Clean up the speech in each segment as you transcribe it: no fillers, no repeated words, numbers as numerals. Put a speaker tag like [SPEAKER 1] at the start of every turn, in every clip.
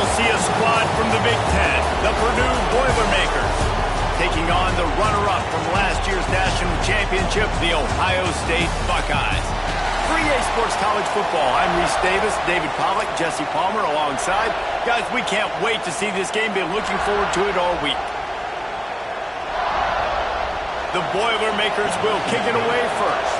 [SPEAKER 1] We'll see a squad from the Big Ten, the Purdue Boilermakers, taking on the runner-up from last year's national championship, the Ohio State Buckeyes. 3A Sports College Football. I'm Reese Davis, David Pollack, Jesse Palmer alongside. Guys, we can't wait to see this game. Been looking forward to it all week. The Boilermakers will kick it away first.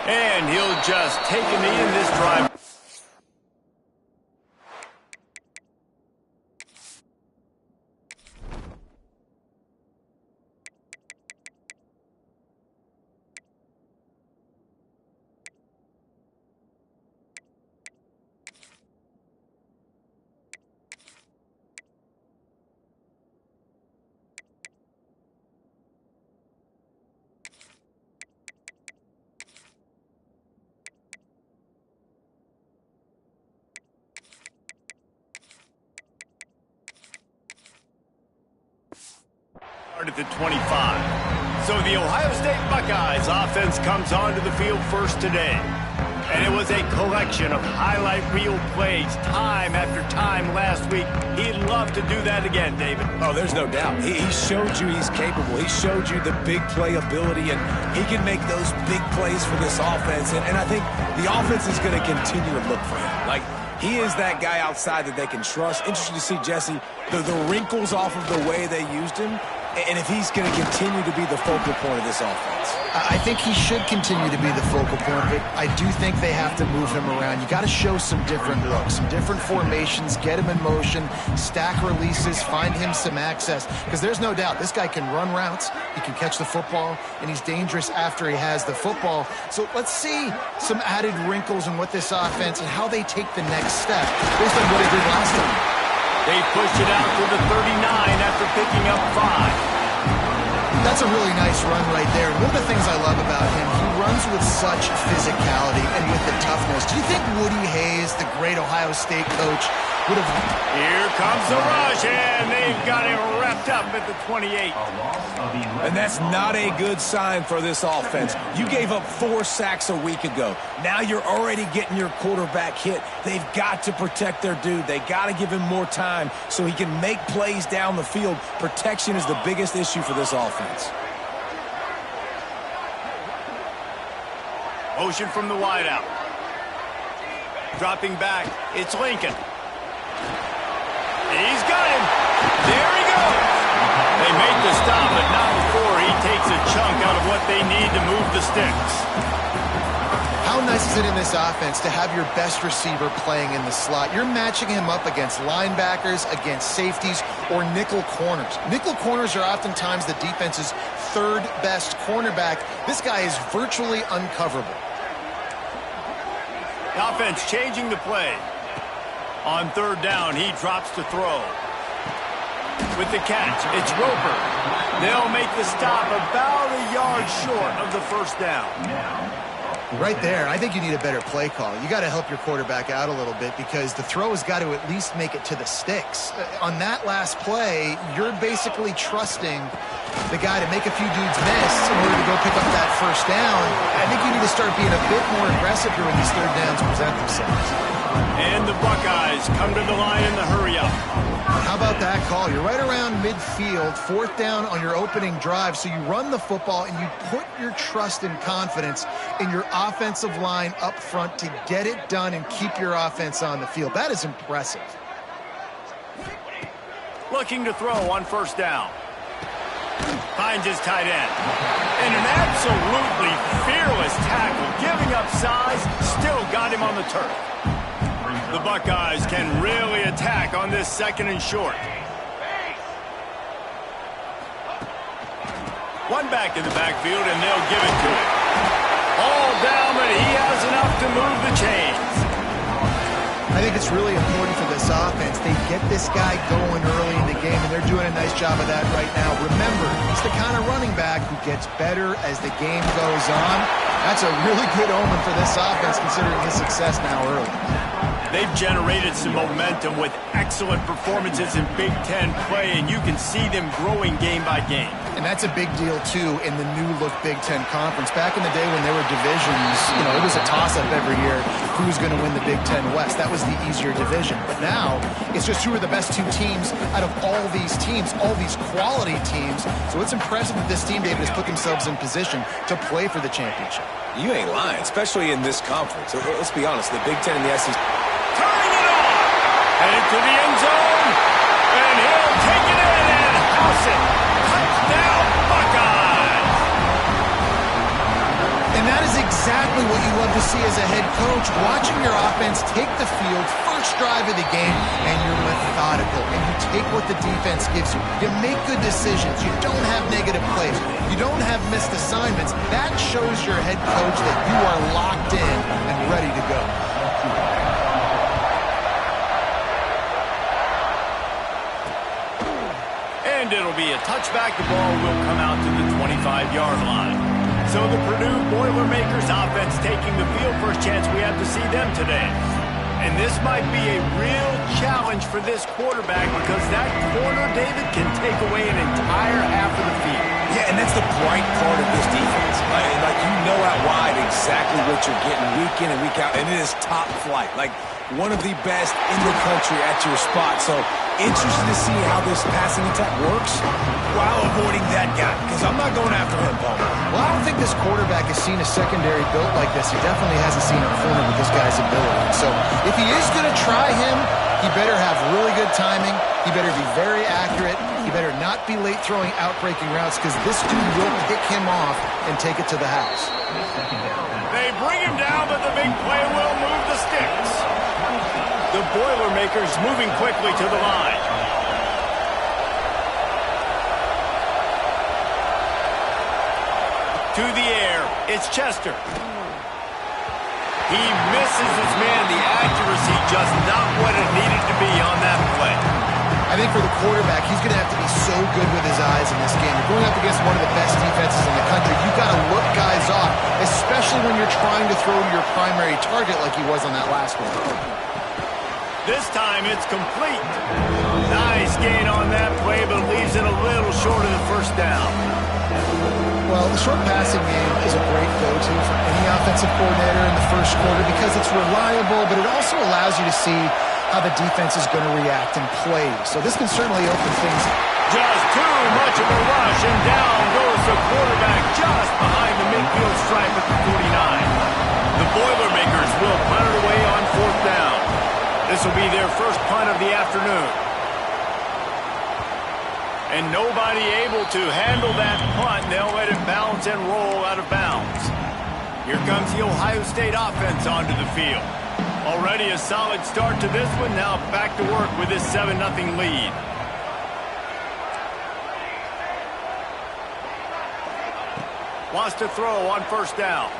[SPEAKER 1] And he'll just take a knee in this drive. At the 25. So the Ohio State Buckeyes offense comes onto the field first today. And it was a collection of highlight reel plays time after time last week. He'd love to do that again, David.
[SPEAKER 2] Oh, there's no doubt. He showed you he's capable. He showed you the big play ability, and he can make those big plays for this offense. And I think the offense is going to continue to look for him. Like, he is that guy outside that they can trust. Interesting to see, Jesse, the wrinkles off of the way they used him, and if he's going to continue to be the focal point of this offense.
[SPEAKER 3] I think he should continue to be the focal point, but I do think they have to move him around. You got to show some different looks, some different formations, get him in motion, stack releases, find him some access, because there's no doubt this guy can run routes, he can catch the football, and he's dangerous after he has the football. So let's see some added wrinkles in what this offense and how they take the next step based on what he did last time.
[SPEAKER 1] They pushed it out to the 39 after picking up 5.
[SPEAKER 3] That's a really nice run right there. One of the things I love about him, he runs with such physicality and with the toughness. Do you think Woody Hayes, the great Ohio State coach, would have...
[SPEAKER 1] Here comes the rush, and they've got him wrapped up at the 28.
[SPEAKER 2] And that's not a good sign for this offense. You gave up 4 sacks a week ago. Now you're already getting your quarterback hit. They've got to protect their dude. They got to give him more time so he can make plays down the field. Protection is the biggest issue for this offense.
[SPEAKER 1] Motion from the wideout. Dropping back, it's Lincoln. He's got him. There he goes. They made the stop, but not before he takes a chunk out of what they need to move the sticks.
[SPEAKER 3] How nice is it in this offense to have your best receiver playing in the slot? You're matching him up against linebackers, against safeties, or nickel corners. Nickel corners are oftentimes the defense's third best cornerback. This guy is virtually uncoverable.
[SPEAKER 1] The offense changing the play. On third down, he drops to throw. With the catch, it's Roper. They'll make the stop about a yard short of the first down.
[SPEAKER 3] Right there, I think you need a better play call. You got to help your quarterback out a little bit because the throw has got to at least make it to the sticks. On that last play, you're basically trusting the guy to make a few dudes miss in order to go pick up that first down. I think you need to start being a bit more aggressive here when these third downs present themselves.
[SPEAKER 1] And the Buckeyes come to the line in the hurry up.
[SPEAKER 3] How about that call? You're right around midfield, 4th down on your opening drive, so you run the football and you put your trust and confidence in your offensive line up front to get it done and keep your offense on the field. That is impressive.
[SPEAKER 1] Looking to throw on 1st down. Finds his tight end. And an absolutely fearless tackle, giving up size, still got him on the turf. The Buckeyes can really attack on this 2nd and short. One back in the backfield, and they'll give it to him. All down, but he has enough to move the chains.
[SPEAKER 3] I think it's really important for this offense. They get this guy going early in the game, and they're doing a nice job of that right now. Remember, he's the kind of running back who gets better as the game goes on. That's a really good omen for this offense, considering his success now early.
[SPEAKER 1] They've generated some momentum with excellent performances in Big Ten play, and you can see them growing game by game.
[SPEAKER 3] And that's a big deal, too, in the new-look Big Ten Conference. Back in the day when there were divisions, it was a toss-up every year who's going to win the Big Ten West. That was the easier division. But now, it's just who are the best 2 teams out of all these teams, all these quality teams. So it's impressive that this team, David, has put themselves in position to play for the championship.
[SPEAKER 2] You ain't lying, especially in this conference. Let's be honest, the Big Ten and the SEC.
[SPEAKER 1] Turning it on! Headed to the end zone, and he'll take it in and house it. Touchdown, Buckeyes!
[SPEAKER 3] And that is exactly what you love to see as a head coach, watching your offense take the field, first drive of the game, and you're methodical, and you take what the defense gives you. You make good decisions. You don't have negative plays. You don't have missed assignments. That shows your head coach that you are locked in and ready to go.
[SPEAKER 1] And it'll be a touchback. The ball will come out to the 25-yard line. So the Purdue Boilermakers offense taking the field. First chance we have to see them today. And this might be a real challenge for this quarterback because that corner, David, can take away an entire half of the field.
[SPEAKER 2] Yeah, and that's the bright part of this defense. Like you know out wide exactly what you're getting week in and week out, and it is top flight. Like one of the best in the country at your spot. So interested to see how this passing attack works while avoiding that guy, because I'm not going after him, Paul.
[SPEAKER 3] Well, I don't think this quarterback has seen a secondary built like this. He definitely hasn't seen a corner with this guy's ability. So if he is going to try him, he better have really good timing. He better be very accurate. He better not be late throwing out-breaking routes, because this dude will pick him off and take it to the house.
[SPEAKER 1] They bring him down, but the big play will move the sticks. The Boilermakers moving quickly to the line. To the air, it's Chester. He misses his man. The accuracy just not what it needed to be on that play.
[SPEAKER 3] I think for the quarterback, he's going to have to be so good with his eyes in this game. You're going up against one of the best defenses in the country. You've got to look guys off, especially when you're trying to throw to your primary target like he was on that last one.
[SPEAKER 1] This time it's complete. Nice gain on that play, but leaves it a little short of the first down.
[SPEAKER 3] Well, the short passing game is a great go-to for any offensive coordinator in the first quarter because it's reliable, but it also allows you to see how the defense is going to react and play. So this can certainly open things up.
[SPEAKER 1] Just too much of a rush, and down goes the quarterback just behind the midfield stripe at the 49. The Boilermakers will punt it away on 4th down. This will be their first punt of the afternoon. And nobody able to handle that punt. They'll let it bounce and roll out of bounds. Here comes the Ohio State offense onto the field. Already a solid start to this one. Now back to work with this 7-0 lead. Wants to throw on 1st down.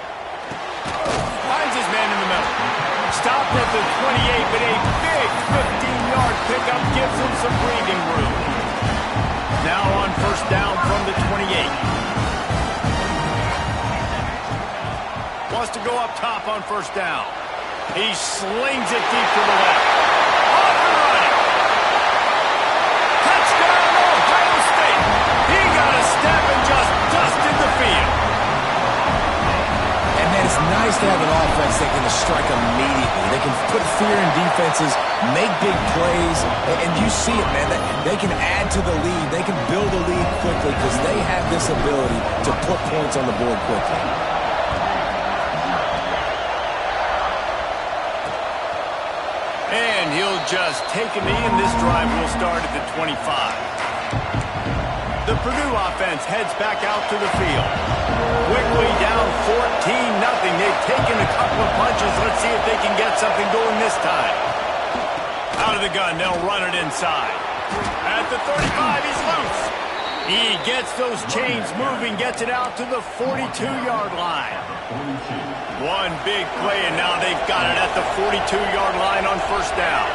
[SPEAKER 1] Finds his man in the middle. Stopped at the 28, but a big 15-yard pickup gives him some breathing room. Now on 1st down from the 28. Wants to go up top on 1st down. He slings it deep to the left. Off and running. Touchdown, Ohio State. He got a step and just dusted the field.
[SPEAKER 2] And man, it's nice to have an offense they can strike immediately. They can put fear in defenses, make big plays, and you see it, man. They can add to the lead. They can build a lead quickly because they have this ability to put points on the board quickly.
[SPEAKER 1] And he'll just take a knee, and this drive will start at the 25. The Purdue offense heads back out to the field. Quickly down 14-0. They've taken a couple of punches. Let's see if they can get something going this time. Out of the gun, they'll run it inside. At the 35, he's loose. He gets those chains moving, gets it out to the 42-yard line. One big play, and now they've got it at the 42-yard line on first down.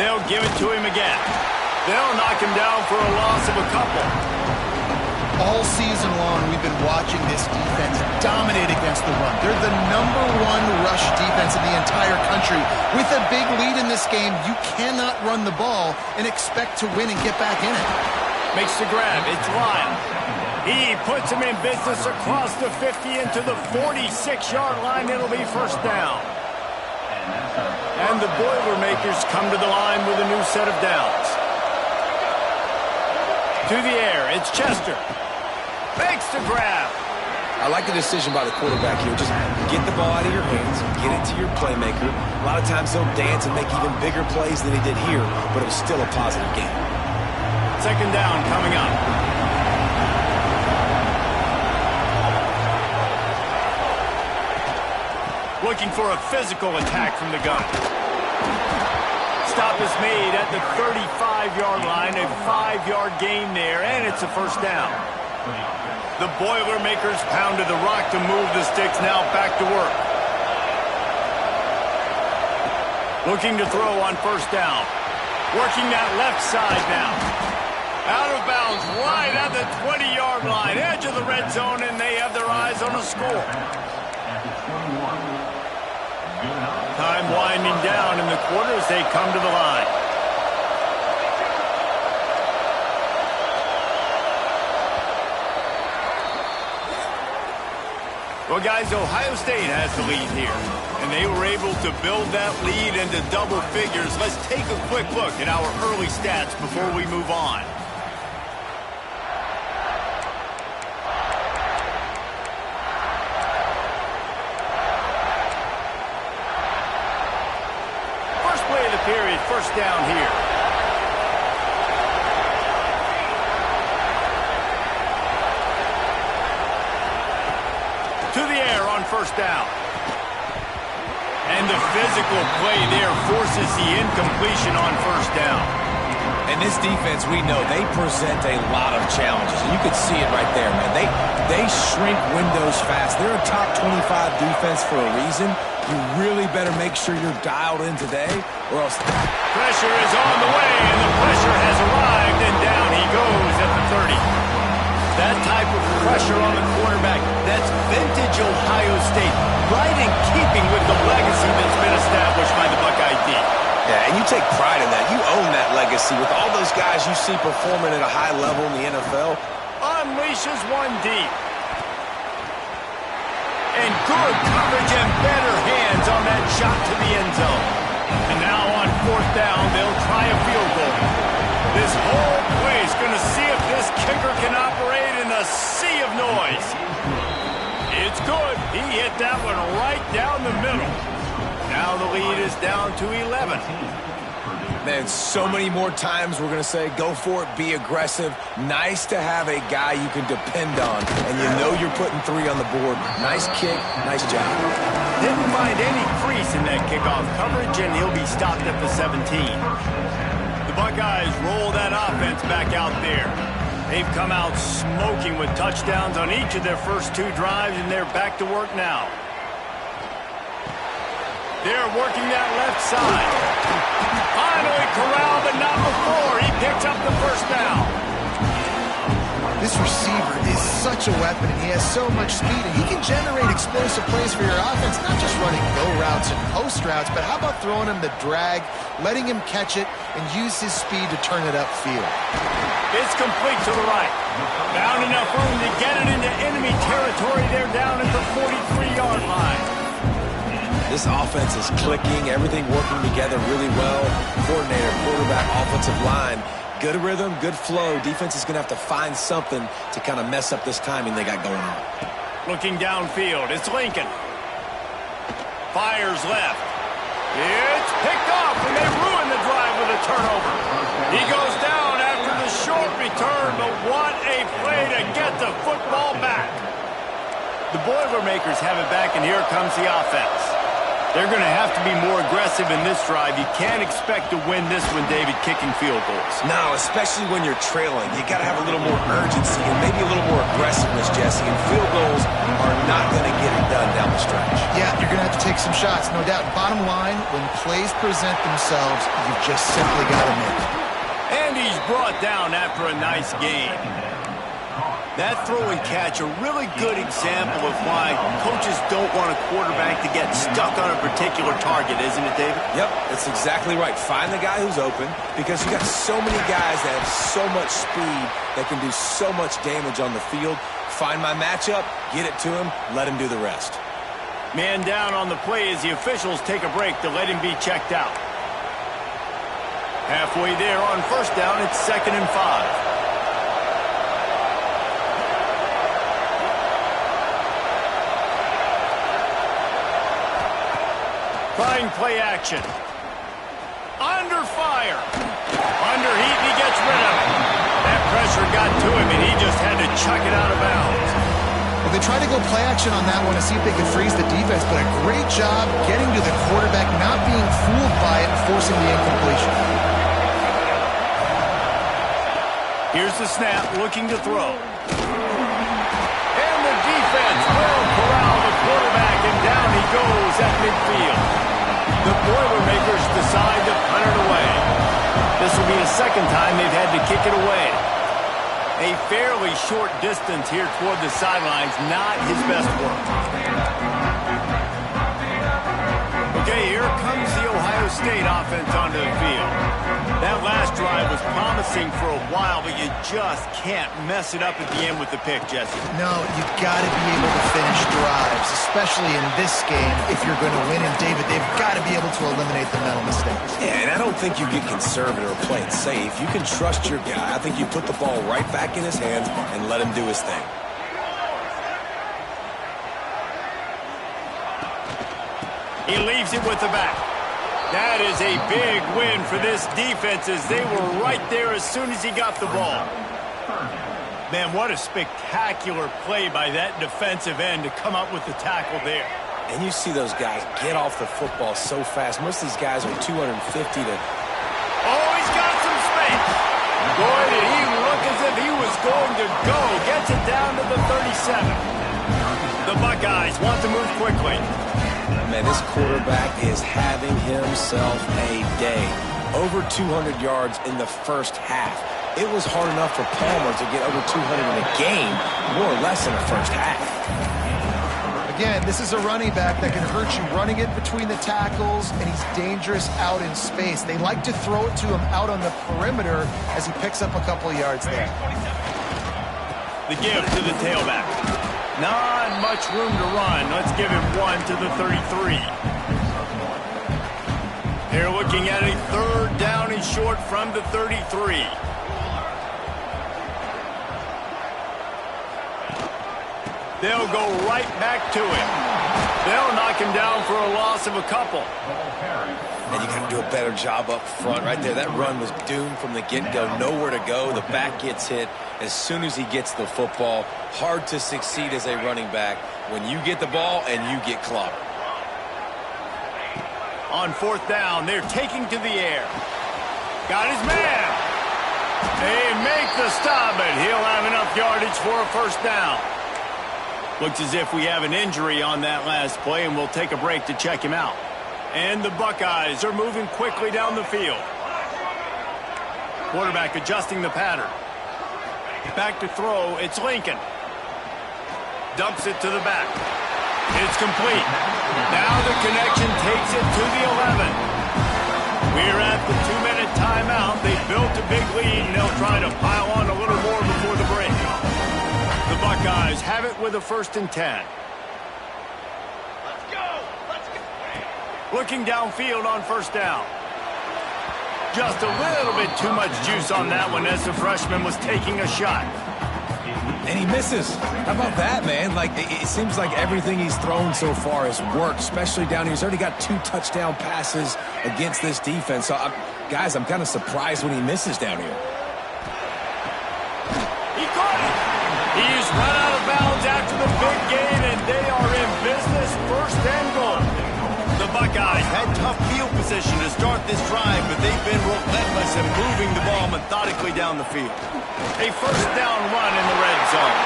[SPEAKER 1] They'll give it to him again. They'll knock him down for a loss of a couple.
[SPEAKER 3] All season long, we've been watching this defense dominate against the run. They're the #1 rush defense in the entire country. With a big lead in this game, you cannot run the ball and expect to win and get back in it.
[SPEAKER 1] Makes the grab. It's Lyle. He puts him in business across the 50 into the 46-yard line. It'll be first down. And the Boilermakers come to the line with a new set of downs. To the air, it's Chester. Makes the grab.
[SPEAKER 2] I like the decision by the quarterback here. Just get the ball out of your hands, get it to your playmaker. A lot of times they'll dance and make even bigger plays than he did here, but it was still a positive game.
[SPEAKER 1] Second down coming up. Looking for a physical attack from the gun. Stop is made at the 35-yard line, a 5-yard gain there, and it's a first down. The Boilermakers pounded the rock to move the sticks, now back to work. Looking to throw on first down. Working that left side now. Out of bounds, right at the 20-yard line, edge of the red zone, and they have their eyes on a score. Time winding down in the quarter as they come to the line. Well, guys, Ohio State has the lead here, and they were able to build that lead into double figures. Let's take a quick look at our early stats before we move on. Period. First down here. To the air on first down. And the physical play there forces the incompletion on first down.
[SPEAKER 2] And this defense, we know, they present a lot of challenges. And you can see it right there, man. They shrink windows fast. They're a top 25 defense for a reason. You really better make sure you're dialed in today, or else...
[SPEAKER 1] Pressure is on the way, and the pressure has arrived, and down he goes at the 30. That type of pressure on the quarterback, that's vintage Ohio State, right in keeping with the legacy that's been established by the Buckeye D.
[SPEAKER 2] Yeah, and you take pride in that. You own that legacy with all those guys you see performing at a high level in the NFL.
[SPEAKER 1] Unleashes one deep. And good coverage and better hands on that shot to the end zone. And now on fourth down, they'll try a field goal. This whole play is going to see if this kicker can operate in a sea of noise. It's good. He hit that one right down the middle. Now the lead is down to 11.
[SPEAKER 2] Man, so many more times we're going to say, go for it, be aggressive. Nice to have a guy you can depend on, and you know you're putting 3 on the board. Nice kick, nice job.
[SPEAKER 1] Didn't find any crease in that kickoff coverage, and he'll be stopped at the 17. The Buckeyes roll that offense back out there. They've come out smoking with touchdowns on each of their first 2 drives, and they're back to work now. They're working that left side. Finally corralled, but not before. He picks up the first down.
[SPEAKER 3] This receiver is such a weapon, and he has so much speed, and he can generate explosive plays for your offense, not just running go routes and post routes, but how about throwing him the drag, letting him catch it, and use his speed to turn it upfield.
[SPEAKER 1] It's complete to the right. Found enough room to get it into enemy territory. They're down at the 43-yard line.
[SPEAKER 2] This offense is clicking, everything working together really well. Coordinator, quarterback, offensive line. Good rhythm, good flow. Defense is going to have to find something to kind of mess up this timing they got going on.
[SPEAKER 1] Looking downfield, it's Lincoln. Fires left. It's picked off, and they ruin the drive with a turnover. He goes down after the short return, but what a play to get the football back. The Boilermakers have it back, and here comes the offense. They're going to have to be more aggressive in this drive. You can't expect to win this one, David, kicking field goals.
[SPEAKER 2] No, especially when you're trailing. You got to have a little more urgency and maybe a little more aggressiveness, Jesse. And field goals are not going to get it done down the stretch.
[SPEAKER 3] Yeah, you're going to have to take some shots, no doubt. Bottom line, when plays present themselves, you've just simply got to make them.
[SPEAKER 1] And he's brought down after a nice gain. That throw and catch, a really good example of why coaches don't want a quarterback to get stuck on a particular target, isn't it, David?
[SPEAKER 2] Yep, that's exactly right. Find the guy who's open, because you got so many guys that have so much speed that can do so much damage on the field. Find my matchup, get it to him, let him do the rest.
[SPEAKER 1] Man down on the play as the officials take a break to let him be checked out. Halfway there on first down, it's 2nd and 5. Trying play action. Under fire. Under heat, and he gets rid of it. That pressure got to him, and he just had to chuck it out of bounds.
[SPEAKER 3] Well, they tried to go play action on that one to see if they could freeze the defense, but a great job getting to the quarterback, not being fooled by it, and forcing the incompletion.
[SPEAKER 1] Here's the snap, looking to throw. And the defense will corral the quarterback, and down he goes at midfield. The Boilermakers decide to punt it away. This will be the second time they've had to kick it away. A fairly short distance here toward the sidelines, not his best work. Okay, here comes the Ohio State offense onto the field. That last drive was promising for a while, but you just can't mess it up at the end with the pick, Jesse.
[SPEAKER 3] No, you've got to be able to finish drives, especially in this game if you're going to win. And, David, they've got to be able to eliminate the mental mistakes.
[SPEAKER 2] Yeah, and I don't think you get conservative or play it safe. You can trust your guy. I think you put the ball right back in his hands and let him do his thing.
[SPEAKER 1] He leaves it with the back. That is a big win for this defense as they were right there as soon as he got the ball. Man, what a spectacular play by that defensive end to come up with the tackle there.
[SPEAKER 2] And you see those guys get off the football so fast. Most of these guys are 250 to...
[SPEAKER 1] Oh, he's got some space. Boy, did he look as if he was going to go. Gets it down to the 37. The Buckeyes want to move quickly.
[SPEAKER 2] Man, this quarterback is having himself a day. Over 200 yards in the first half. It was hard enough for Palmer to get over 200 in a game, more or less in the first half.
[SPEAKER 3] Again, this is a running back that can hurt you running it between the tackles, and he's dangerous out in space. They like to throw it to him out on the perimeter as he picks up a couple of yards there.
[SPEAKER 1] The give to the tailback. Not much room to run. Let's give him one to the 33. They're looking at a 3rd down and short from the 33. They'll go right back to him. They'll knock him down for a loss of a couple.
[SPEAKER 2] And you got to do a better job up front right there. That run was doomed from the get-go. Nowhere to go. The back gets hit as soon as he gets the football. Hard to succeed as a running back when you get the ball and you get clobbered.
[SPEAKER 1] On 4th down, they're taking to the air. Got his man. They make the stop, but he'll have enough yardage for a 1st down. Looks as if we have an injury on that last play, and we'll take a break to check him out. And the Buckeyes are moving quickly down the field. Quarterback adjusting the pattern. Back to throw, it's Lincoln. Dumps it to the back. It's complete. Now the connection takes it to the 11. We're at the 2-minute timeout. They built a big lead, and they'll try to pile on a little more before the break. The Buckeyes have it with a 1st and 10. Looking downfield on 1st down. Just a little bit too much juice on that one as the freshman was taking a shot.
[SPEAKER 2] And he misses. How about that, man? Like, it seems like everything he's thrown so far has worked, especially down here. He's already got 2 touchdown passes against this defense. So, guys, I'm kind of surprised when he misses down here.
[SPEAKER 1] He caught it. He's run out of bounds after the big gain, and they are in business, 1st and goal. The Buckeyes had tough field position to start this drive, but they've been relentless in moving the ball methodically down the field. A 1st down run in the red zone.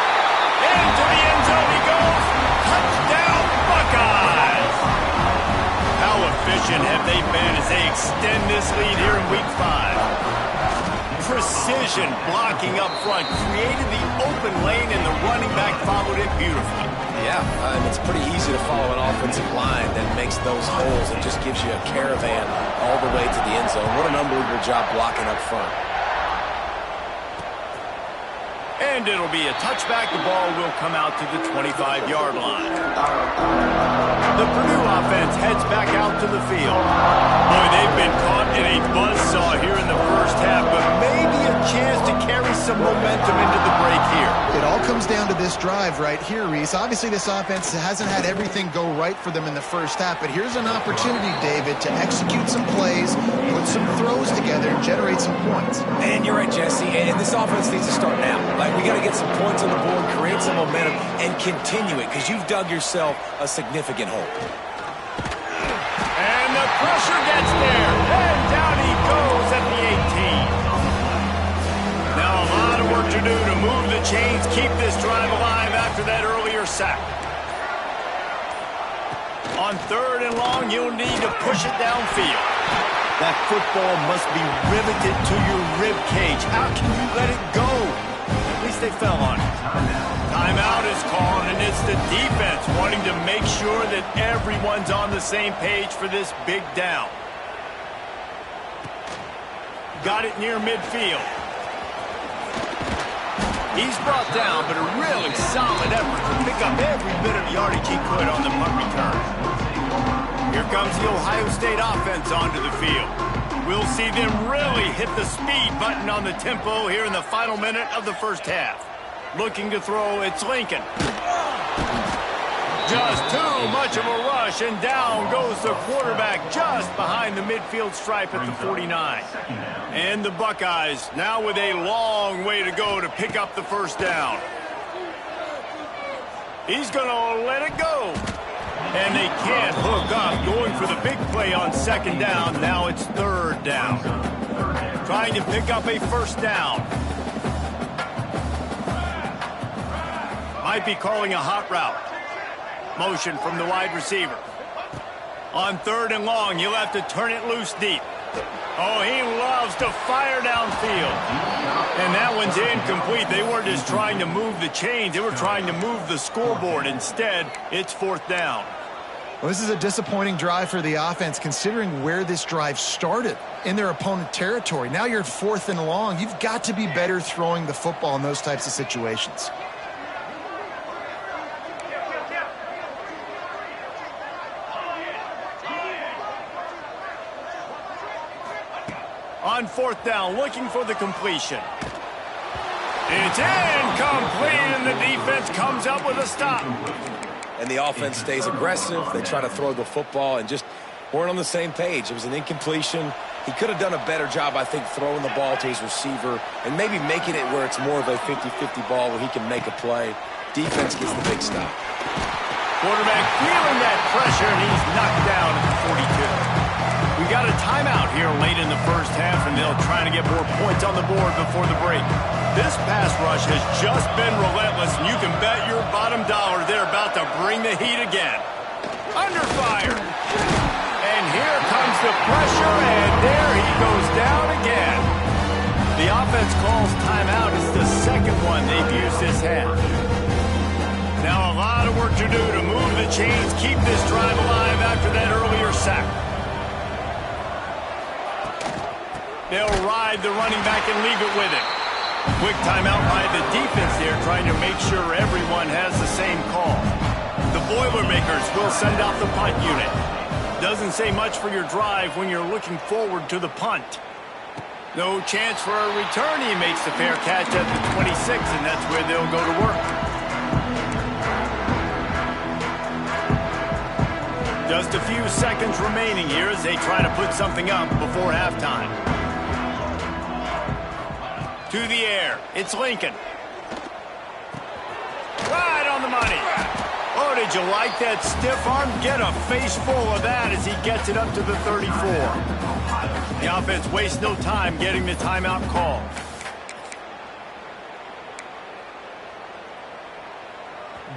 [SPEAKER 1] Into the end zone he goes. Touchdown, Buckeyes! How efficient have they been as they extend this lead here in Week 5? Precision blocking up front created the open lane, and the running back followed it beautifully.
[SPEAKER 2] Yeah, and it's pretty easy to follow an offensive line that makes those holes and just gives you a caravan all the way to the end zone. What an unbelievable job blocking up front.
[SPEAKER 1] And it'll be a touchback. The ball will come out to the 25-yard line. The Purdue offense heads back out to the field. Boy, they've been caught in a buzzsaw here in the 1st half, but maybe a chance to carry some momentum into the break here.
[SPEAKER 3] It all comes down to this drive right here, Reese. Obviously, this offense hasn't had everything go right for them in the 1st half, but here's an opportunity, David, to execute some plays, put some throws together, and generate some points.
[SPEAKER 2] And you're right, Jesse, and this offense needs to start now. Like, we got to get some points on the board, create some momentum, and continue it, because you've dug yourself a significant hole.
[SPEAKER 1] And the pressure gets there, and down he goes at the 18. Now a lot of work to do to move the chains, keep this drive alive after that earlier sack. On 3rd and long, you'll need to push it downfield. That football must be riveted to your rib cage. How can you let it go? At least they fell on it. Timeout is called, and it's the defense wanting to make sure that everyone's on the same page for this big down. Got it near midfield. He's brought down, but a really solid effort to pick up every bit of yardage he could on the punt return. Here comes the Ohio State offense onto the field. We'll see them really hit the speed button on the tempo here in the final minute of the 1st half. Looking to throw, it's Lincoln. Just too much of a rush, and down goes the quarterback just behind the midfield stripe at the 49. And the Buckeyes now with a long way to go to pick up the 1st down. He's going to let it go. And they can't hook up, going for the big play on 2nd down. Now it's 3rd down. Trying to pick up a 1st down. Might be calling a hot route. Motion from the wide receiver. On 3rd and long, you'll have to turn it loose deep. Oh, he loves to fire downfield. And that one's incomplete. They weren't just trying to move the chains. They were trying to move the scoreboard. Instead, it's 4th down.
[SPEAKER 3] Well, this is a disappointing drive for the offense, considering where this drive started, in their opponent territory. Now you're at 4th and long. You've got to be better throwing the football in those types of situations.
[SPEAKER 1] On 4th down, looking for the completion. It's incomplete, and the defense comes up with a stop.
[SPEAKER 2] And the offense stays aggressive. They try to throw the football and just weren't on the same page. It was an incompletion. He could have done a better job, I think, throwing the ball to his receiver and maybe making it where it's more of a 50-50 ball where he can make a play. Defense gets the big stop.
[SPEAKER 1] Quarterback feeling that pressure, and he's knocked down at the 42. We got a timeout here late in the 1st half, and they'll try to get more points on the board before the break. This pass rush has just been relentless, and you can bet your bottom dollar they're about to bring the heat again. Under fire. And here comes the pressure, and there he goes down again. The offense calls timeout. It's the second one they've used this half. Now a lot of work to do to move the chains, keep this drive alive after that earlier sack. They'll ride the running back and leave it with him. Quick timeout by the defense there, trying to make sure everyone has the same call. The Boilermakers will send out the punt unit. Doesn't say much for your drive when you're looking forward to the punt. No chance for a return. He makes the fair catch at the 26, and that's where they'll go to work. Just a few seconds remaining here as they try to put something up before halftime. To the air, it's Lincoln. Right on the money. Oh, did you like that stiff arm? Get a face full of that as he gets it up to the 34. The offense wastes no time getting the timeout call.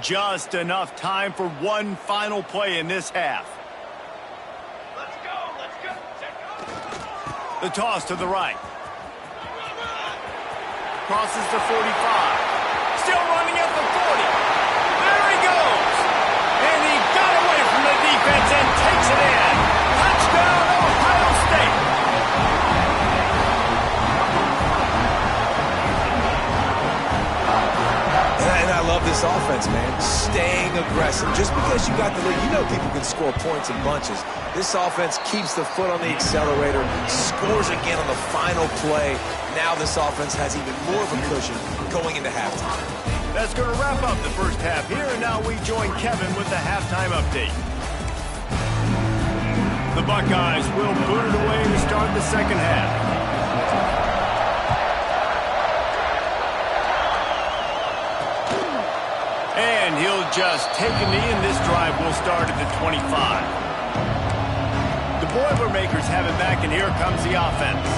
[SPEAKER 1] Just enough time for one final play in this half.
[SPEAKER 4] Let's go.
[SPEAKER 1] The toss to the right. Crosses the 45. Still running at the 40. There he goes. And he got away from the defense and takes it in. Touchdown, Ohio State.
[SPEAKER 2] And I love this offense, man. Staying aggressive. Just because you got the lead, you know people can score points in bunches. This offense keeps the foot on the accelerator, scores again on the final play. Now this offense has even more of a cushion going into halftime.
[SPEAKER 1] That's going to wrap up the first half here, and now we join Kevin with the halftime update. The Buckeyes will boot it away to start the second half. And he'll just take a knee, and this drive will start at the 25. The Boilermakers have it back, and here comes the offense.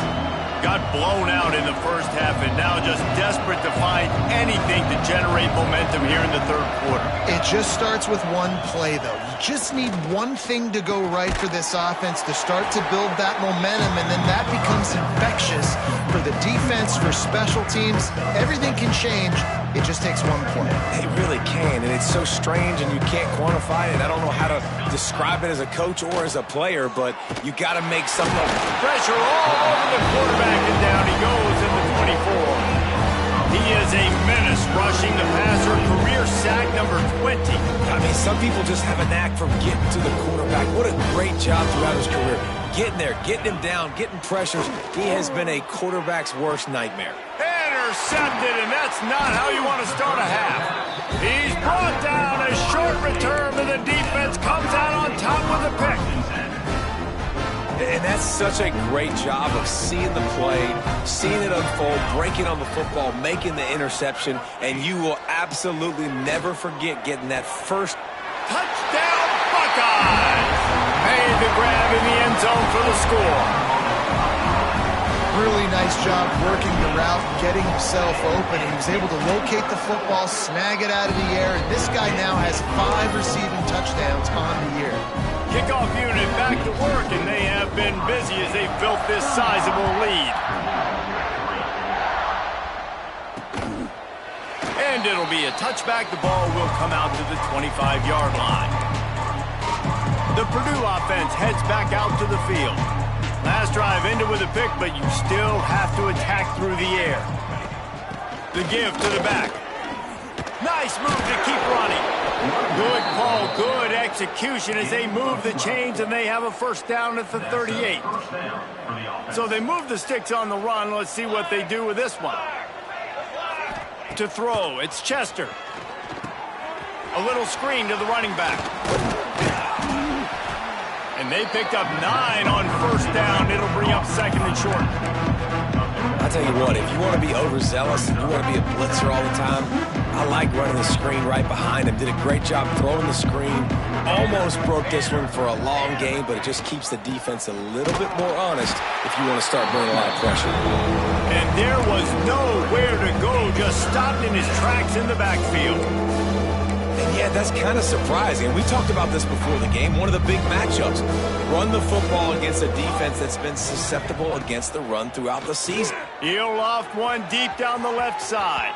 [SPEAKER 1] Got blown out in the first half and now just desperate to find anything to generate momentum here in the third quarter.
[SPEAKER 3] It just starts with one play, though. You just need one thing to go right for this offense to start to build that momentum, and then that becomes infectious for the defense, for special teams. Everything can change. It just takes one play.
[SPEAKER 2] It really can, and it's so strange, and you can't quantify it. I don't know how to describe it as a coach or as a player, but you got to make something.
[SPEAKER 1] Pressure all over the quarterback, and down he goes in the 24. He is a menace rushing the passer, career sack number 20.
[SPEAKER 2] I mean, some people just have a knack for getting to the quarterback. What a great job throughout his career. Getting there, getting him down, getting pressures. He has been a quarterback's worst nightmare.
[SPEAKER 1] Intercepted, and that's not how you want to start a half. He's brought down. A short return, but the defense comes out on top with a pick.
[SPEAKER 2] And that's such a great job of seeing the play, seeing it unfold, breaking on the football, making the interception, and you will absolutely never forget getting that first
[SPEAKER 1] touchdown Buckeyes. Made the grab in the end zone for the score.
[SPEAKER 3] Really nice job working the route, getting himself open. He was able to locate the football, snag it out of the air, and this guy now has 5 receiving touchdowns on the year.
[SPEAKER 1] Kickoff unit back to work, and they have been busy as they've built this sizable lead. And it'll be a touchback. The ball will come out to the 25-yard line. The Purdue offense heads back out to the field. Last drive ended with a pick, but you still have to attack through the air. The give to the back. Nice move to keep running. Good call, good execution as they move the chains, and they have a first down at the 38. So they move the sticks on the run. Let's see what they do with this one. To throw, it's Chester. A little screen to the running back. And they picked up 9 on first down. It'll bring up second and short.
[SPEAKER 2] I'll tell you what, if you want to be overzealous and you want to be a blitzer all the time, I like running the screen right behind him. Did a great job throwing the screen. Almost broke this one for a long game, but it just keeps the defense a little bit more honest if you want to start bringing a lot of pressure.
[SPEAKER 1] And there was nowhere to go, just stopped in his tracks in the backfield.
[SPEAKER 2] And Yeah, that's kind of surprising. We talked about this before the game. One of the big matchups. Run the football against a defense that's been susceptible against the run throughout the season.
[SPEAKER 1] He'll loft one deep down the left side.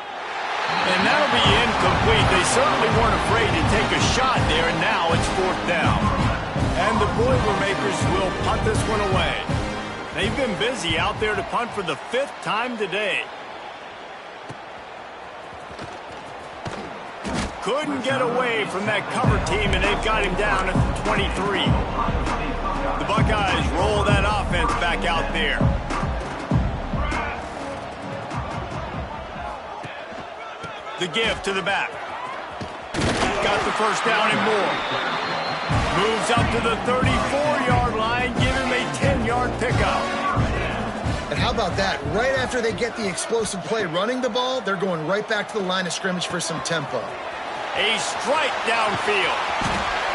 [SPEAKER 1] And that'll be incomplete. They certainly weren't afraid to take a shot there, and now it's 4th down. And the Boilermakers will punt this one away. They've been busy out there to punt for the 5th time today. Couldn't get away from that cover team, and they've got him down at the 23. The Buckeyes roll that offense back out there. The give to the back. Got the first down and more. Moves up to the 34-yard line. Give him a 10-yard pickup.
[SPEAKER 3] And how about that? Right after they get the explosive play running the ball, they're going right back to the line of scrimmage for some tempo.
[SPEAKER 1] A strike downfield.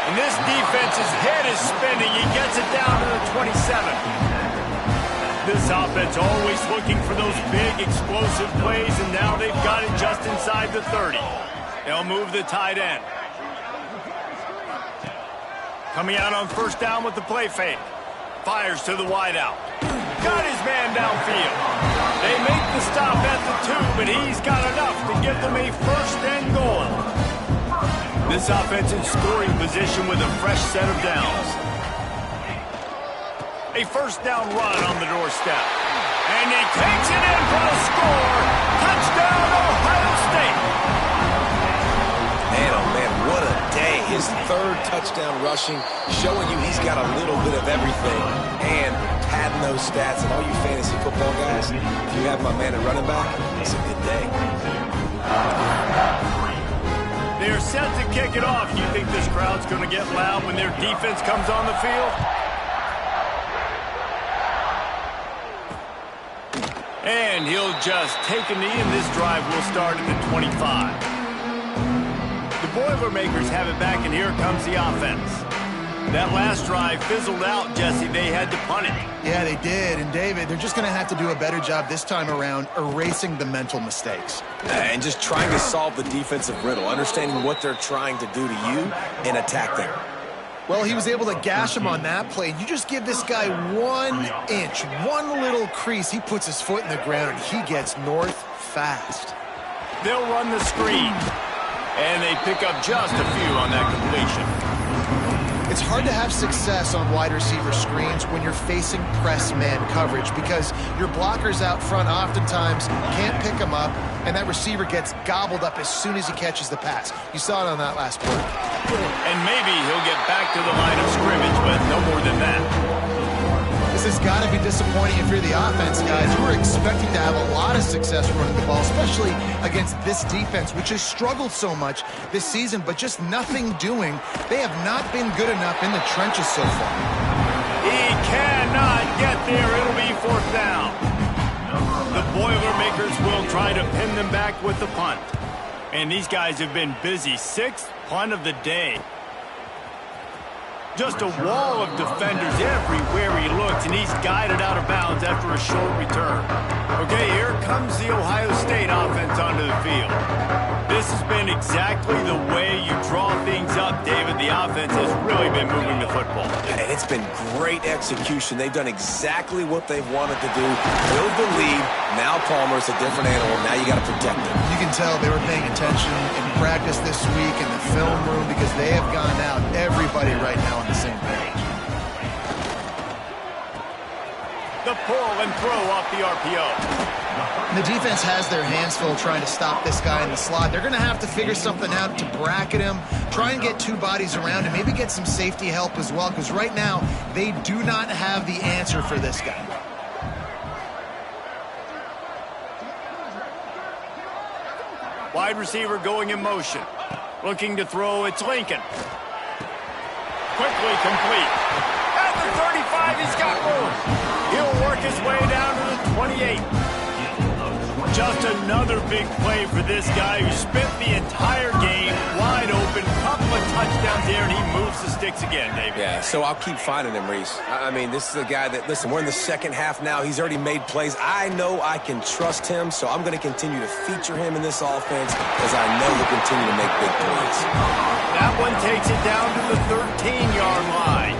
[SPEAKER 1] And this defense's head is spinning. He gets it down to the 27. This offense always looking for those big explosive plays, and now they've got it just inside the 30. They'll move the tight end. Coming out on first down with the play fake. Fires to the wideout. Got his man downfield. They make the stop at the 2, but he's got enough to give them a 1st and goal. This offense in scoring position with a fresh set of downs. A 1st down run on the doorstep. And he takes it in for the score. Touchdown, Ohio State.
[SPEAKER 2] Man, oh man, what a day. His 3rd touchdown rushing, showing you he's got a little bit of everything. And padding those stats, and all you fantasy football guys, if you have my man at running back, it's a good day.
[SPEAKER 1] They're set to kick it off. You think this crowd's going to get loud when their defense comes on the field? And he'll just take a knee, and this drive will start at the 25. The Boilermakers have it back, and here comes the offense. That last drive fizzled out, Jesse. They had to punt it.
[SPEAKER 3] Yeah, they did. And, David, they're just going to have to do a better job this time around erasing the mental mistakes.
[SPEAKER 2] And just trying to solve the defensive riddle, understanding what they're trying to do to you and attack them.
[SPEAKER 3] Well, he was able to gash him on that play. You just give this guy 1 inch, one little crease. He puts his foot in the ground, and he gets north fast.
[SPEAKER 1] They'll run the screen. And they pick up just a few on that completion.
[SPEAKER 3] It's hard to have success on wide receiver screens when you're facing press man coverage because your blockers out front oftentimes can't pick them up, and that receiver gets gobbled up as soon as he catches the pass. You saw it on that last play.
[SPEAKER 1] And maybe he'll get back to the line of scrimmage, but no more than that.
[SPEAKER 3] This has got to be disappointing if you're the offense, guys. You were expecting to have a lot of success running the ball, especially against this defense, which has struggled so much this season, but just nothing doing. They have not been good enough in the trenches so far.
[SPEAKER 1] He cannot get there. It'll be 4th down. The Boilermakers will try to pin them back with the punt. And these guys have been busy. 6th punt of the day. Just a wall of defenders everywhere he looks, and he's guided out of bounds after a short return. Okay, here comes the Ohio State offense onto the field. This has been exactly the way you draw things up, David. The offense has really been moving the football.
[SPEAKER 2] And it's been great execution. They've done exactly what they've wanted to do. Build the lead. Now Palmer's a different animal. Now you got to protect him.
[SPEAKER 3] You can tell they were paying attention in practice this week in the film room because they have gone out, everybody right now on the same page.
[SPEAKER 1] The pull and throw off the RPO.
[SPEAKER 3] And the defense has their hands full trying to stop this guy in the slot. They're going to have to figure something out to bracket him, try and get 2 bodies around him, maybe get some safety help as well, because right now they do not have the answer for this guy.
[SPEAKER 1] Wide receiver going in motion. Looking to throw, it's Lincoln. Quickly complete. At the 35, he's got room. He'll work his way down to the 28. just another big play for this guy who spent the entire game wide open. Couple of touchdowns here, and he moves the sticks again, David.
[SPEAKER 2] Yeah, so I'll keep finding him, Reese. I mean, this is a guy that, listen, we're in the second half now. He's already made plays. I know I can trust him, so I'm going to continue to feature him in this offense because I know he'll continue to make big plays.
[SPEAKER 1] That one takes it down to the 13-yard line.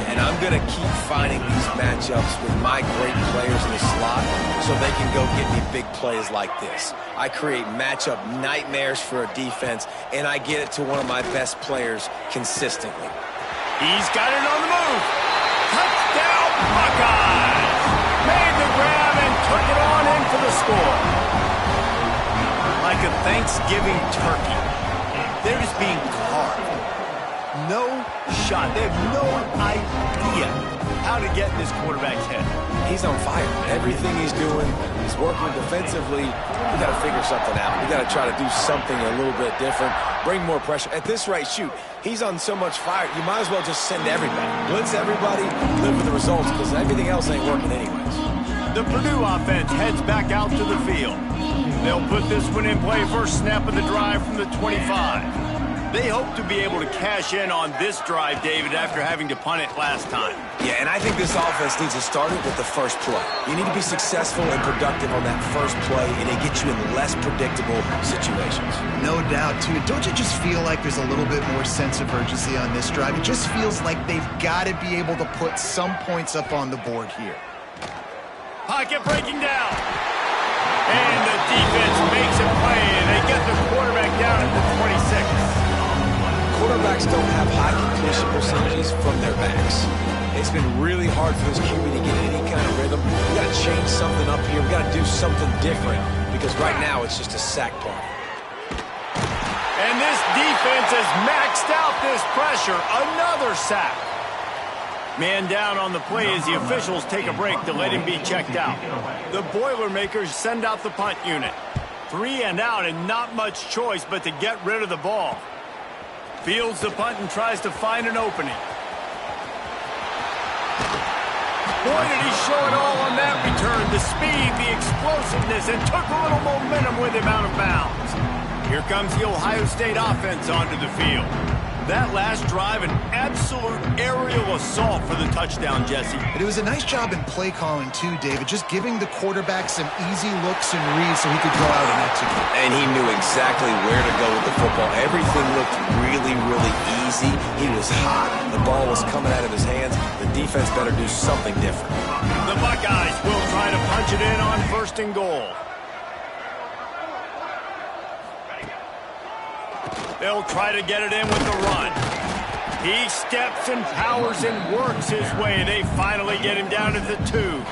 [SPEAKER 2] And I'm going to keep finding these matchups with my great players in the slot so they can go get me big plays like this. I create matchup nightmares for a defense, and I get it to one of my best players consistently.
[SPEAKER 1] He's got it on the move. Touchdown, Buckeyes! Made the grab and took it on in for the score. Like a Thanksgiving turkey, they're just being carved. No shot. They have no idea how to get in this quarterback's head.
[SPEAKER 2] He's on fire. Everything he's doing, he's working defensively. We got to figure something out. We got to try to do something a little bit different, bring more pressure. At this rate, shoot, he's on so much fire, you might as well just send everybody. Blitz everybody, live with the results, because everything else ain't working anyways.
[SPEAKER 1] The Purdue offense heads back out to the field. They'll put this one in play first snap of the drive from the 25. They hope to be able to cash in on this drive, David, after having to punt it last time.
[SPEAKER 2] Yeah, and I think this offense needs to start it with the first play. You need to be successful and productive on that first play, and it gets you in less predictable situations.
[SPEAKER 3] No doubt, too. Don't you just feel like there's a little bit more sense of urgency on this drive? It just feels like they've got to be able to put some points up on the board here.
[SPEAKER 1] Pocket breaking down. And the defense makes a play, and they get the quarterback down at the 26.
[SPEAKER 2] Quarterbacks don't have high completion percentages from their backs. It's been really hard for this QB to get any kind of rhythm. We got to change something up here. We got to do something different because right now it's just a sack party.
[SPEAKER 1] And this defense has maxed out this pressure. Another sack. Man down on the play as the officials take a break to let him be checked out. The Boilermakers send out the punt unit. 3 and out and not much choice but to get rid of the ball. Fields the punt and tries to find an opening. Boy, did he show it all on that return. The speed, the explosiveness, and took a little momentum with him out of bounds. Here comes the Ohio State offense onto the field. That last drive, an absolute aerial assault for the touchdown, Jesse.
[SPEAKER 3] But it was a nice job in play calling, too, David, just giving the quarterback some easy looks and reads so he could go out and execute.
[SPEAKER 2] And he knew exactly where to go with the football. Everything looked really, really easy. He was hot. The ball was coming out of his hands. The defense better do something different.
[SPEAKER 1] The Buckeyes will try to punch it in on 1st and goal. They'll try to get it in with the run. He steps and powers and works his way. They finally get him down to the 2.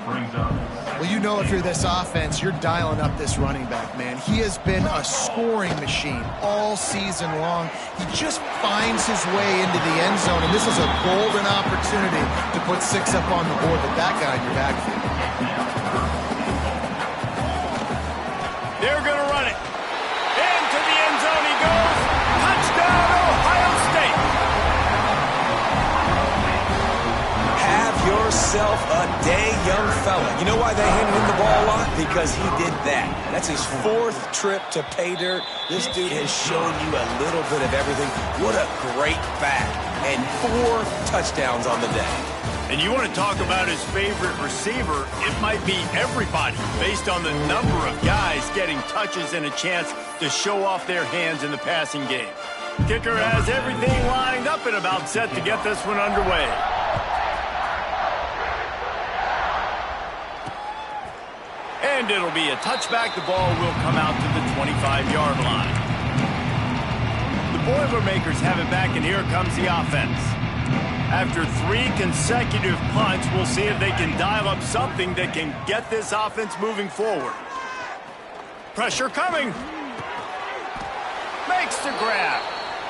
[SPEAKER 3] Well, you know if you're this offense, you're dialing up this running back, man. He has been a scoring machine all season long. He just finds his way into the end zone, and this is a golden opportunity to put 6 up on the board with that guy in your backfield.
[SPEAKER 1] They're going to run it. Into the end zone he goes. Touchdown, Ohio State.
[SPEAKER 2] Have yourself a day, young fella. You know why they handed him the ball a lot? Because he did that. That's his 4th trip to pay dirt. This dude has shown you a little bit of everything. What a great back. And 4 touchdowns on the day.
[SPEAKER 1] And you want to talk about his favorite receiver, it might be everybody based on the number of guys getting touches and a chance to show off their hands in the passing game. Kicker has everything lined up and about set to get this one underway. And it'll be a touchback. The ball will come out to the 25-yard line. The Boilermakers have it back, and here comes the offense. After 3 consecutive punts, we'll see if they can dial up something that can get this offense moving forward. Pressure coming. Makes the grab.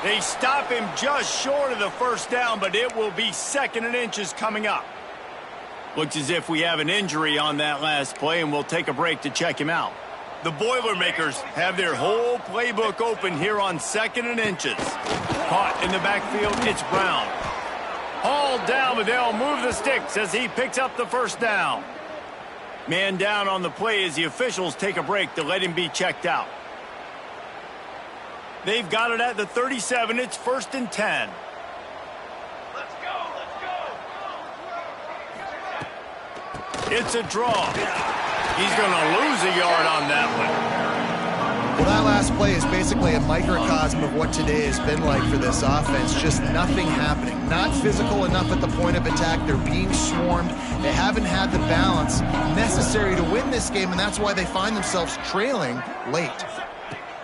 [SPEAKER 1] They stop him just short of the 1st down, but it will be 2nd and inches coming up. Looks as if we have an injury on that last play, and we'll take a break to check him out. The Boilermakers have their whole playbook open here on 2nd and inches. Caught in the backfield, it's Brown. Hauled down, but they'll move the sticks as he picks up the 1st down. Man down on the play as the officials take a break to let him be checked out. They've got it at the 37. It's 1st and 10.
[SPEAKER 4] Let's go, let's go.
[SPEAKER 1] It's a draw. He's going to lose a yard on that one.
[SPEAKER 3] Well, that last play is basically a microcosm of what today has been like for this offense. Just nothing happening. Not physical enough at the point of attack. They're being swarmed. They haven't had the balance necessary to win this game, and that's why they find themselves trailing late.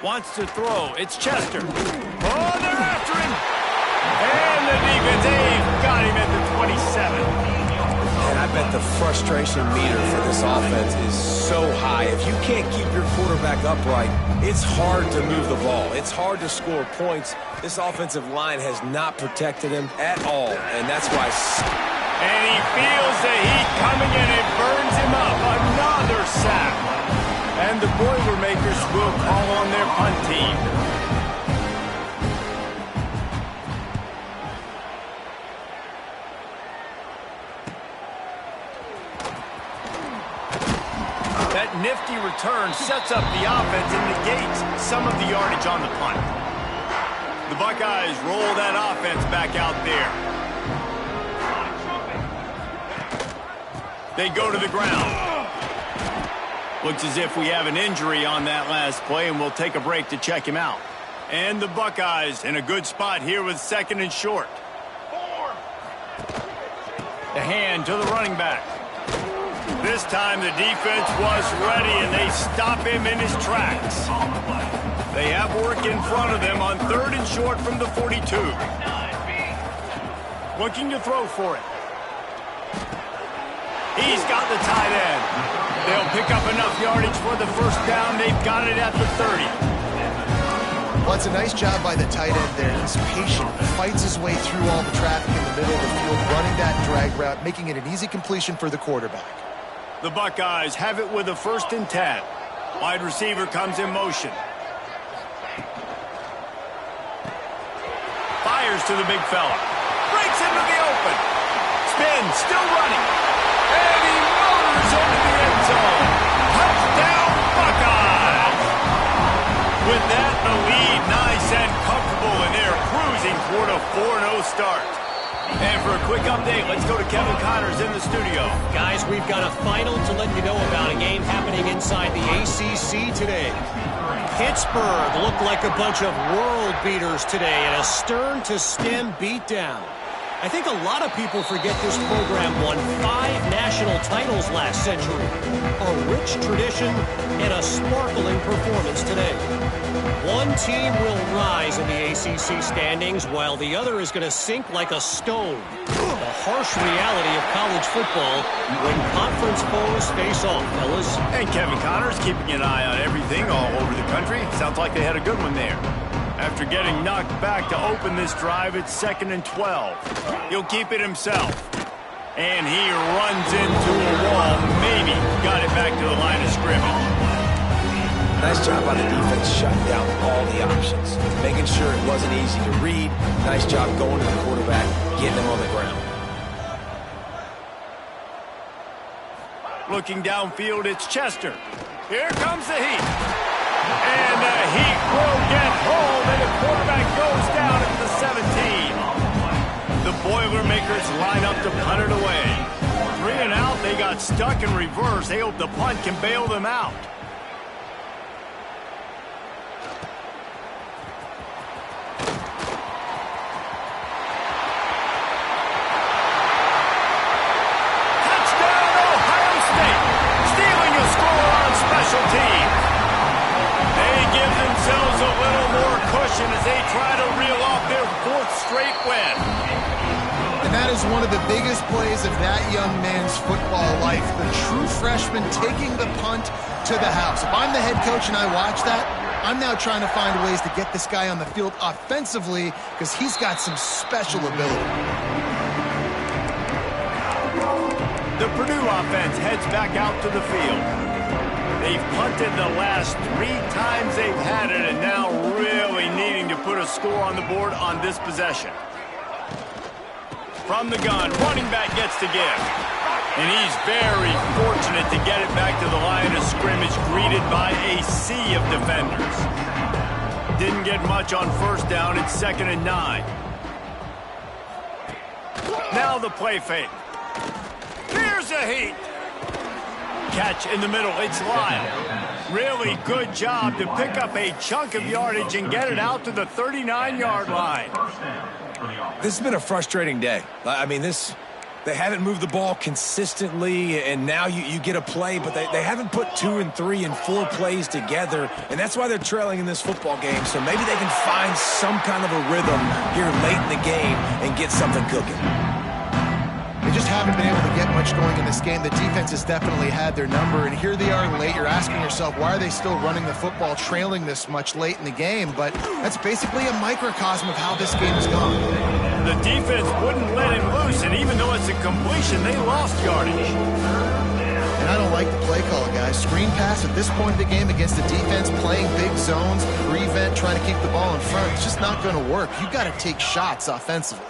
[SPEAKER 1] Wants to throw. It's Chester. Oh, they're after him. And the defense, they've got him at the 27.
[SPEAKER 2] And I bet the frustration meter for this offense is so high. If you can't keep your quarterback upright, it's hard to move the ball. It's hard to score points. This offensive line has not protected him at all, and that's why.
[SPEAKER 1] And he feels the heat coming in. It burns him up. Another sack. And the Boilermakers will call on their punt team. That nifty return sets up the offense and negates some of the yardage on the punt. The Buckeyes roll that offense back out there. They go to the ground. Looks as if we have an injury on that last play, and we'll take a break to check him out. And the Buckeyes in a good spot here with 2nd and short. The hand to the running back. This time the defense was ready, and they stop him in his tracks. They have work in front of them on 3rd and short from the 42. Looking to throw for it. He's got the tight end. They'll pick up enough yardage for the 1st down. They've got it at the 30.
[SPEAKER 3] Well, it's a nice job by the tight end there. He's patient, fights his way through all the traffic in the middle of the field, running that drag route, making it an easy completion for the quarterback.
[SPEAKER 1] The Buckeyes have it with a 1st and 10. Wide receiver comes in motion. Fires to the big fella. Breaks into the open. Spin, still running. And he motors into the end zone. Touchdown, Buckeyes! With that, the lead nice and comfortable, and they're cruising toward a 4-0 start. And for a quick update, let's go to Kevin Connors in the studio.
[SPEAKER 5] Guys, we've got a final to let you know about, a game happening inside the ACC today. Pittsburgh looked like a bunch of world beaters today in a stern-to-stem beatdown. I think a lot of people forget this program won 5 national titles last century. A rich tradition and a sparkling performance today. One team will rise in the ACC standings while the other is going to sink like a stone. The harsh reality of college football when conference foes face off, fellas.
[SPEAKER 1] And Kevin Connors keeping an eye on everything all over the country. Sounds like they had a good one there. After getting knocked back to open this drive, it's 2nd and 12. He'll keep it himself. And he runs into a wall. Maybe got it back to the line of scrimmage.
[SPEAKER 2] Nice job by the defense shutting down all the options, making sure it wasn't easy to read. Nice job going to the quarterback, getting him on the ground.
[SPEAKER 1] Looking downfield, it's Chester. Here comes the heat. And the heat will get home, and the quarterback goes down at the 17. The Boilermakers line up to punt it away. 3 and out, they got stuck in reverse. They hope the punt can bail them out. Touchdown, Ohio State! Stealing a score on special teams. They give themselves a little more cushion as they try to reel off their 4th straight win.
[SPEAKER 3] And that is one of the biggest plays of that young man's football life. The true freshman taking the punt to the house. If I'm the head coach and I watch that, I'm now trying to find ways to get this guy on the field offensively because he's got some special ability.
[SPEAKER 1] The Purdue offense heads back out to the field. They've punted the last 3 times they've had it, and now really needing to put a score on the board on this possession. From the gun, running back gets to give. And he's very fortunate to get it back to the line of scrimmage, greeted by a sea of defenders. Didn't get much on first down. It's 2nd and 9. Now the play fake. Here's a heat. Catch in the middle. It's Lyle. Really good job to pick up a chunk of yardage and get it out to the 39-yard line.
[SPEAKER 2] This has been a frustrating day. I mean, they haven't moved the ball consistently, and now you get a play, but they haven't put 2 and 3 and 4 plays together, and that's why they're trailing in this football game. So maybe they can find some kind of a rhythm here late in the game and get something cooking.
[SPEAKER 3] They just haven't been able to get much going in this game. The defense has definitely had their number, and here they are late. You're asking yourself, why are they still running the football, trailing this much late in the game? But that's basically a microcosm of how this game has gone.
[SPEAKER 1] The defense wouldn't let him loose, and even though it's a completion, they lost yardage.
[SPEAKER 3] And I don't like the play call, guys. Screen pass at this point of the game against the defense, playing big zones, prevent, trying to keep the ball in front. It's just not going to work. You got to take shots offensively.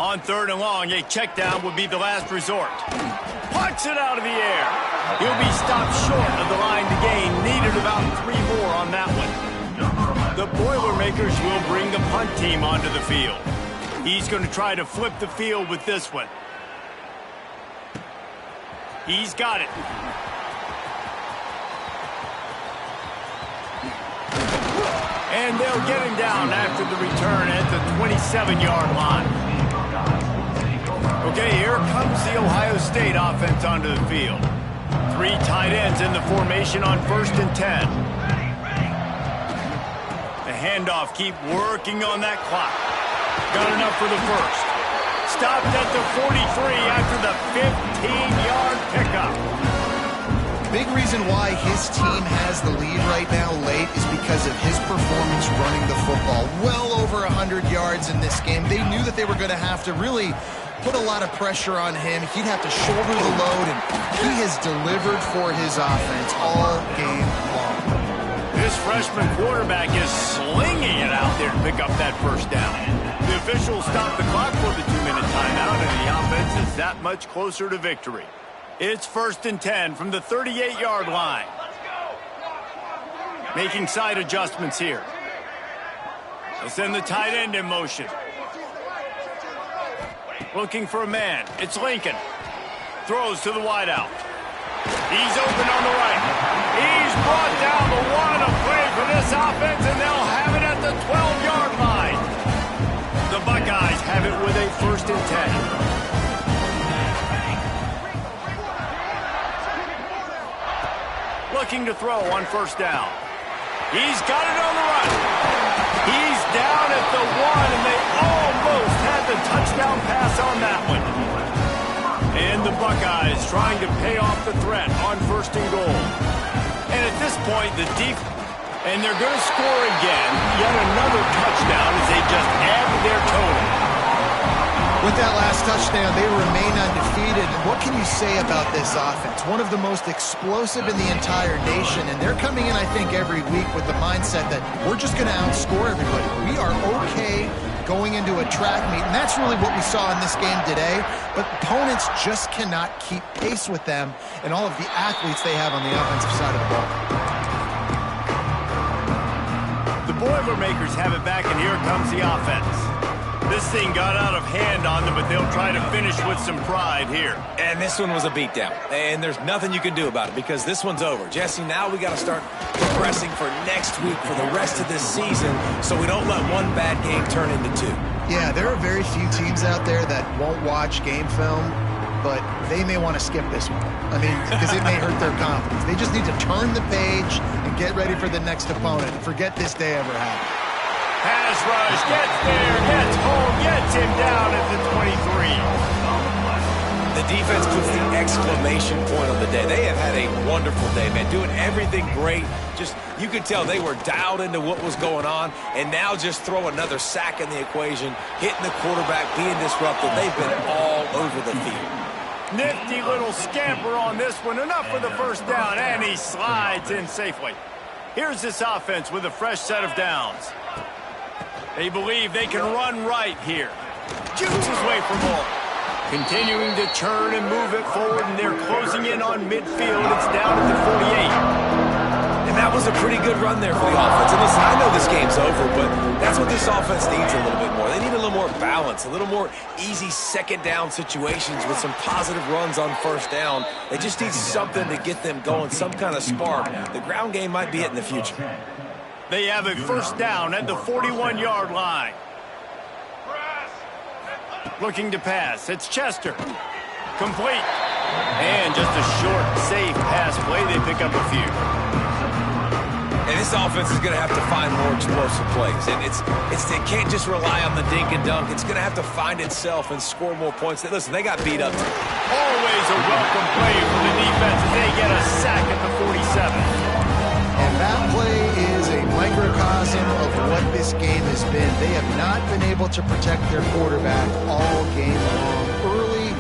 [SPEAKER 1] On 3rd and long, a check down would be the last resort. Punts it out of the air. He'll be stopped short of the line to gain. Needed about 3 more on that one. The Boilermakers will bring the punt team onto the field. He's going to try to flip the field with this one. He's got it. And they'll get him down after the return at the 27-yard line. Okay, here comes the Ohio State offense onto the field. 3 tight ends in the formation on 1st and 10. The handoff, keep working on that clock. Got enough for the first. Stopped at the 43 after the 15-yard pickup.
[SPEAKER 3] Big reason why his team has the lead right now late is because of his performance running the football. Well over 100 yards in this game. They knew that they were going to have to really put a lot of pressure on him. He'd have to shoulder the load, and he has delivered for his offense all game long.
[SPEAKER 1] This freshman quarterback is slinging it out there to pick up that first down. The officials stopped the clock for the 2-minute timeout, and the offense is that much closer to victory. It's 1st and 10 from the 38-yard line. Making side adjustments here. They'll send the tight end in motion. Looking for a man. It's Lincoln. Throws to the wideout. He's open on the right. He's brought down the one. A play for this offense, and they'll have it at the 12-yard line. The Buckeyes have it with a 1st and 10. Looking to throw on 1st down. He's got it on the run. He's down at the 1, and they almost had the touchdown pass on that one. And the Buckeyes trying to pay off the threat on 1st and goal. And at this point, and they're going to score again. Yet another touchdown as they just add to their total.
[SPEAKER 3] With that last touchdown, they remain undefeated. And what can you say about this offense? One of the most explosive in the entire nation. And they're coming in, I think, every week with the mindset that we're just going to outscore everybody. We are okay going into a track meet. And that's really what we saw in this game today. But opponents just cannot keep pace with them and all of the athletes they have on the offensive side of the ball.
[SPEAKER 1] The Boilermakers have it back, and here comes the offense. This thing got out of hand on them, but they'll try to finish with some pride here.
[SPEAKER 2] And this one was a beatdown. And there's nothing you can do about it because this one's over. Jesse, now we got to start progressing for next week for the rest of this season so we don't let one bad game turn into 2.
[SPEAKER 3] Yeah, there are very few teams out there that won't watch game film, but they may want to skip this one. I mean, because it may hurt their confidence. They just need to turn the page and get ready for the next opponent and forget this day ever happened.
[SPEAKER 1] Pass rush, gets there, gets home, gets him down at the 23.
[SPEAKER 2] The defense puts the exclamation point on the day. They have had a wonderful day, man, doing everything great. Just, you could tell they were dialed into what was going on, and now just throw another sack in the equation, hitting the quarterback, being disruptive. They've been all over the field.
[SPEAKER 1] Nifty little scamper on this one. Enough for the first down, and he slides in safely. Here's this offense with a fresh set of downs. They believe they can run right here. Shoots his way for more. Continuing to churn and move it forward, and they're closing in on midfield. It's down at the 48.
[SPEAKER 2] And that was a pretty good run there for the offense. And listen, I know this game's over, but that's what this offense needs a little bit more. They need a little more balance, a little more easy second down situations with some positive runs on first down. They just need something to get them going, some kind of spark. The ground game might be it in the future.
[SPEAKER 1] They have a first down at the 41-yard line. Looking to pass. It's Chester. Complete. And just a short, safe pass play. They pick up a few.
[SPEAKER 2] And this offense is going to have to find more explosive plays. And it can't just rely on the dink and dunk. It's going to have to find itself and score more points. Listen, they got beat up.
[SPEAKER 1] Always a welcome play for the defense as they get a sack at the 47.
[SPEAKER 3] And that play is a microcosm of what this game has been. They have not been able to protect their quarterback all game long, early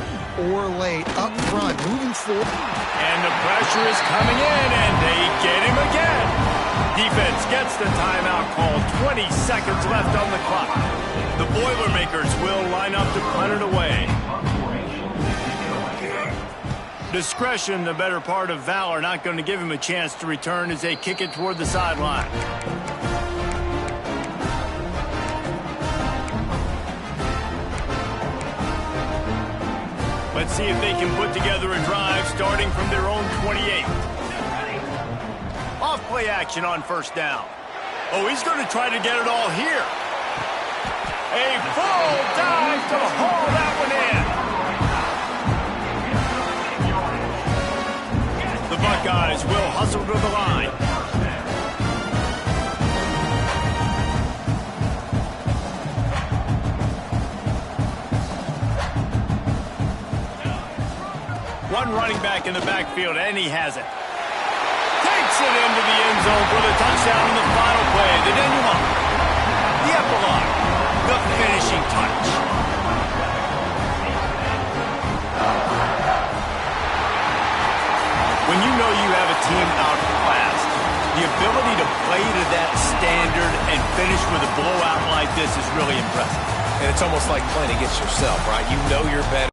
[SPEAKER 3] or late, up front, moving forward.
[SPEAKER 1] And the pressure is coming in, and they get him again. Defense gets the timeout call. 20 seconds left on the clock. The Boilermakers will line up to punt it away. Discretion, the better part of valor, not going to give him a chance to return as they kick it toward the sideline. Let's see if they can put together a drive starting from their own 28. Off play action on first down. Oh, he's going to try to get it all here. A full dive to haul that one in. Buckeyes will hustle to the line. One running back in the backfield, and he has it. Takes it into the end zone for the touchdown in the final play. The denouement, the epilogue, the finishing touch. When you know you have a team outclassed, the ability to play to that standard and finish with a blowout like this is really impressive.
[SPEAKER 2] And it's almost like playing against yourself, right? You know you're better.